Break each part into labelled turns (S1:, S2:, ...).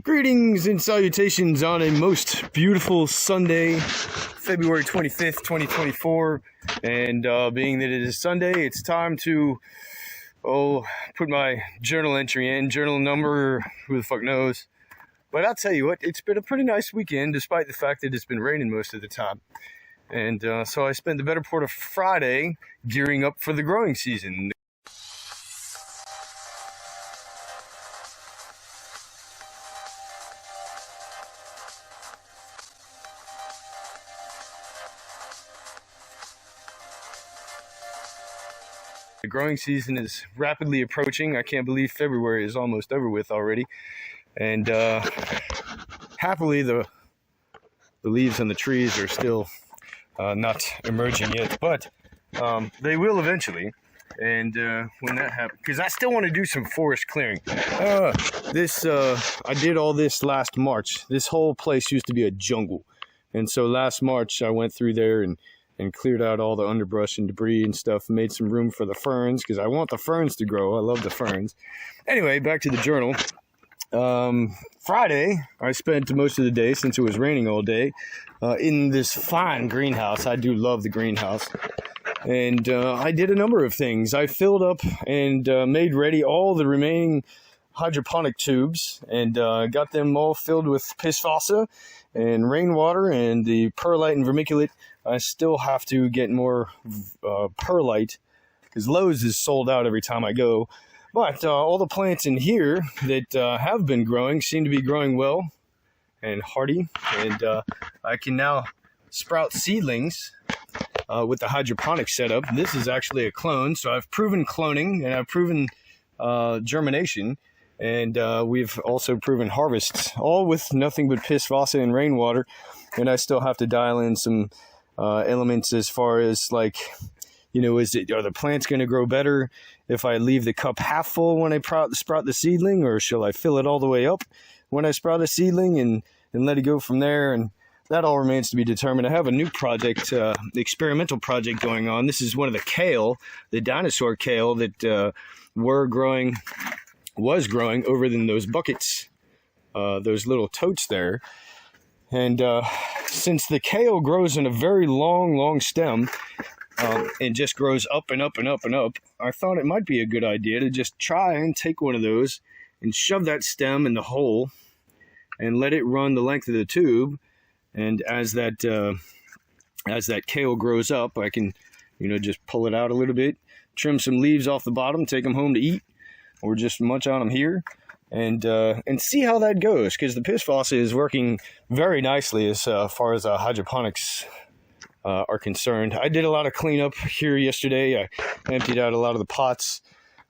S1: Greetings and salutations on a most beautiful Sunday, February 25th, 2024. And being that it is Sunday, it's time to, put my journal entry in. Journal number, who the fuck knows. But I'll tell you what, it's been a pretty nice weekend, despite the fact that it's been raining most of the time. And so I spent the better part of Friday gearing up for the growing season. The growing season is rapidly approaching. I can't believe February is almost over with already. And happily, the leaves on the trees are still not emerging yet, but they will eventually. And when that happens, because I still want to do some forest clearing. I did all this last March. This whole place used to be a jungle. And so last March, I went through there and cleared out all the underbrush and debris and stuff, made some room for the ferns, because I want the ferns to grow. I love the ferns. Anyway, back to the journal. Friday, I spent most of the day, since it was raining all day, in this fine greenhouse. I do love the greenhouse. And I did a number of things. I filled up and made ready all the remaining hydroponic tubes and got them all filled with piss fossa and rainwater and the perlite and vermiculite. I still have to get more perlite because Lowe's is sold out every time I go. But all the plants in here that have been growing seem to be growing well and hardy. And I can now sprout seedlings with the hydroponic setup. This is actually a clone, so I've proven cloning and I've proven germination. And we've also proven harvests, all with nothing but piss fossa and rainwater. And I still have to dial in some elements as far as, like, you know, are the plants going to grow better if I leave the cup half full when I sprout the seedling, or shall I fill it all the way up when I sprout a seedling and let it go from there? And that all remains to be determined. I have a new project, the experimental project going on. This is one of the kale, the dinosaur kale that was growing over in those buckets, those little totes there. And since the kale grows in a very long stem and just grows up and up and up and up, I thought it might be a good idea to just try and take one of those and shove that stem in the hole and let it run the length of the tube. And as that kale grows up, I can, just pull it out a little bit, trim some leaves off the bottom, take them home to eat, or just munch on them here. And see how that goes, because the piss fossa is working very nicely as far as hydroponics are concerned. I did a lot of cleanup here yesterday. I emptied out a lot of the pots,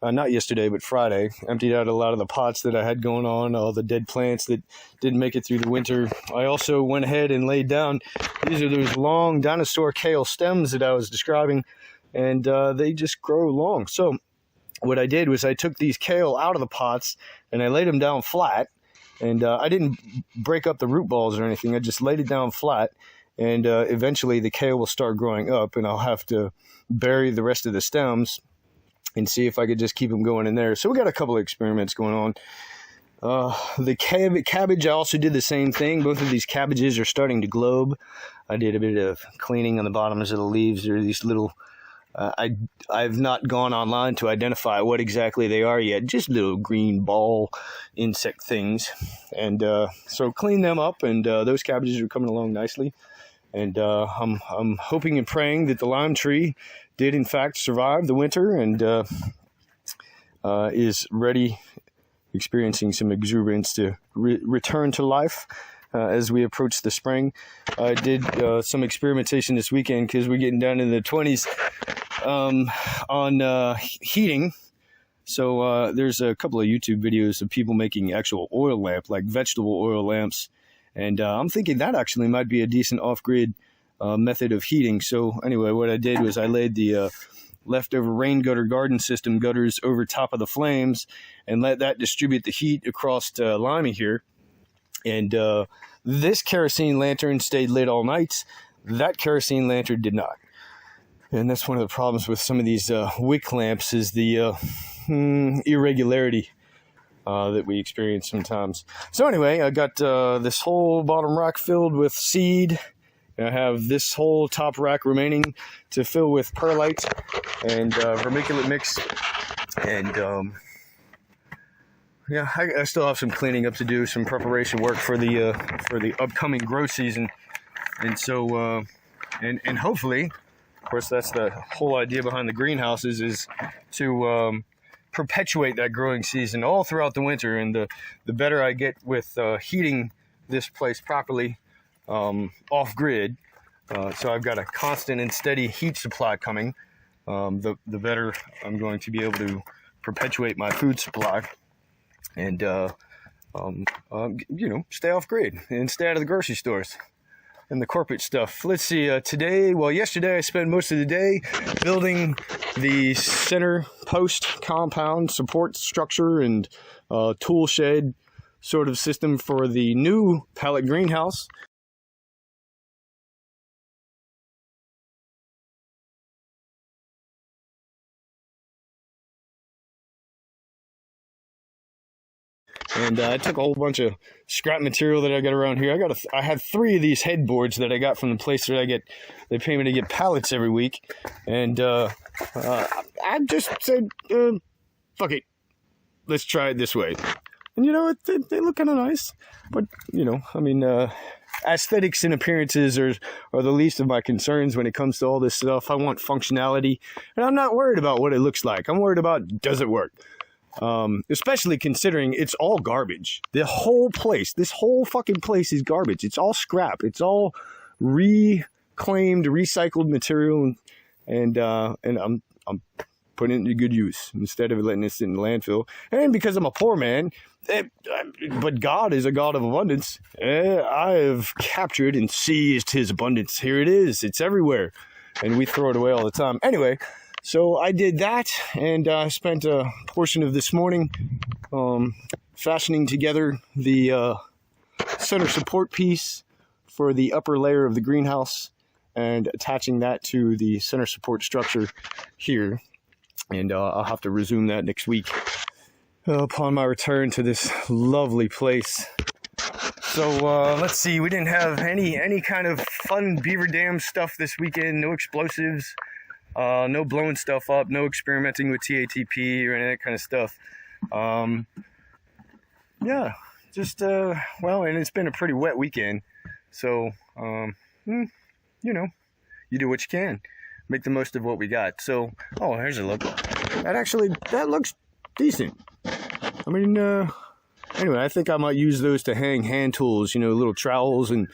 S1: not yesterday, but Friday. Emptied out a lot of the pots that I had going on, all the dead plants that didn't make it through the winter. I also went ahead and laid down, these are those long dinosaur kale stems that I was describing, and they just grow long. So what I did was I took these kale out of the pots and I laid them down flat, and I didn't break up the root balls or anything. I just laid it down flat, and eventually the kale will start growing up, and I'll have to bury the rest of the stems and see if I could just keep them going in there. So we got a couple of experiments going on. The cabbage, I also did the same thing. Both of these cabbages are starting to globe. I did a bit of cleaning on the bottoms of the leaves. There are these little I've not gone online to identify what exactly they are yet, just little green ball insect things. And so clean them up, and those cabbages are coming along nicely. And I'm hoping and praying that the lime tree did in fact survive the winter and is ready, experiencing some exuberance to return to life as we approach the spring. I did some experimentation this weekend because we're getting down in the 20s on heating. So there's a couple of YouTube videos of people making actual oil lamp, like vegetable oil lamps. And I'm thinking that actually might be a decent off-grid method of heating. So anyway, what I did was I laid the leftover rain gutter garden system gutters over top of the flames and let that distribute the heat across Limey here. And this kerosene lantern stayed lit all night. That kerosene lantern did not. And that's one of the problems with some of these wick lamps, is the irregularity that we experience sometimes. So anyway, I got this whole bottom rack filled with seed. I have this whole top rack remaining to fill with perlite and vermiculite mix. And yeah, I still have some cleaning up to do, some preparation work for the upcoming grow season. And so, and hopefully, of course, that's the whole idea behind the greenhouses, is to perpetuate that growing season all throughout the winter. And the better I get with heating this place properly, off grid, so I've got a constant and steady heat supply coming, the better I'm going to be able to perpetuate my food supply and stay off grid and stay out of the grocery stores and the corporate stuff. Let's see, yesterday I spent most of the day building the center post compound support structure and tool shed sort of system for the new pallet greenhouse. And I took a whole bunch of scrap material that I got around here. I have 3 of these headboards that I got from the place that they pay me to get pallets every week. And I just said, fuck it, let's try it this way. And you know what, they look kind of nice. But, aesthetics and appearances are the least of my concerns when it comes to all this stuff. I want functionality. And I'm not worried about what it looks like. I'm worried about, does it work? Especially considering it's all garbage. The whole place, this whole fucking place is garbage. It's all scrap. It's all reclaimed, recycled material, and I'm putting it to good use instead of letting it sit in the landfill. And because I'm a poor man, but God is a God of abundance, I have captured and seized His abundance. Here it is. It's everywhere, and we throw it away all the time. Anyway. So I did that, and I spent a portion of this morning fashioning together the center support piece for the upper layer of the greenhouse and attaching that to the center support structure here. And I'll have to resume that next week upon my return to this lovely place. So let's see, we didn't have any kind of fun beaver dam stuff this weekend, no explosives. No blowing stuff up, no experimenting with TATP or any of that kind of stuff. Yeah, just, and it's been a pretty wet weekend. So, you do what you can. Make the most of what we got. So, here's a look. That looks decent. Anyway, I think I might use those to hang hand tools, little trowels and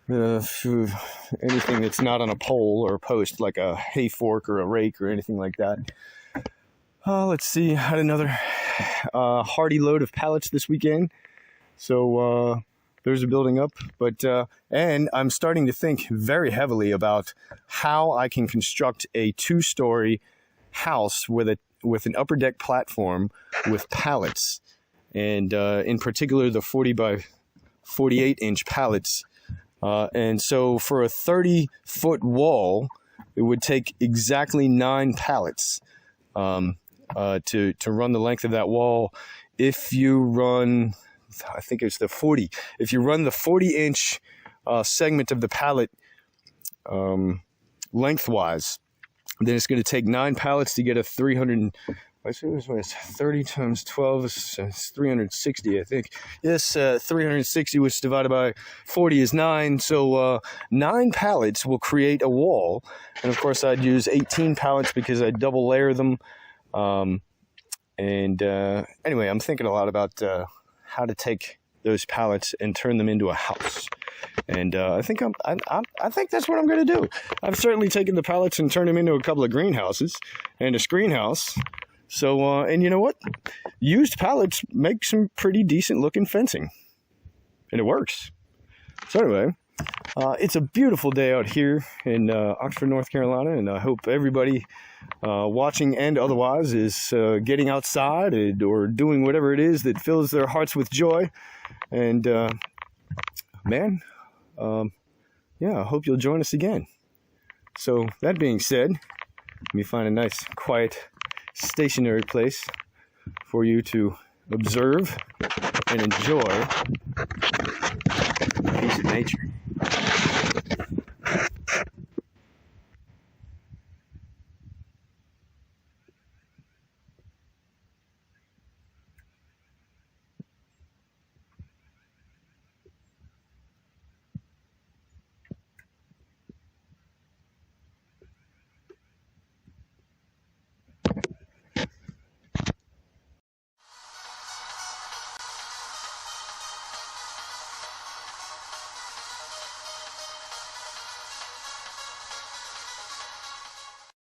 S1: anything that's not on a pole or a post, like a hay fork or a rake or anything like that. Let's see, I had another hearty load of pallets this weekend, so those are building up. But and I'm starting to think very heavily about how I can construct a 2-story house with an upper deck platform with pallets, and in particular the 40 by 48 inch pallets. And so for a 30-foot wall, it would take exactly 9 pallets to run the length of that wall. If you run, I think it's the 40. If you run the 40-inch segment of the pallet lengthwise, then it's going to take 9 pallets to get a 30 times 12 is 360, I think. Yes, 360, which divided by 40 is 9. So 9 pallets will create a wall. And of course, I'd use 18 pallets because I double layer them. Anyway, I'm thinking a lot about how to take those pallets and turn them into a house. And I think that's what I'm going to do. I've certainly taken the pallets and turned them into a couple of greenhouses and a screen house. So, and you know what? Used pallets make some pretty decent looking fencing. And it works. So anyway, it's a beautiful day out here in Oxford, North Carolina. And I hope everybody watching and otherwise is getting outside or doing whatever it is that fills their hearts with joy. And, I hope you'll join us again. So that being said, let me find a nice, quiet, stationary place for you to observe, and enjoy a piece of nature.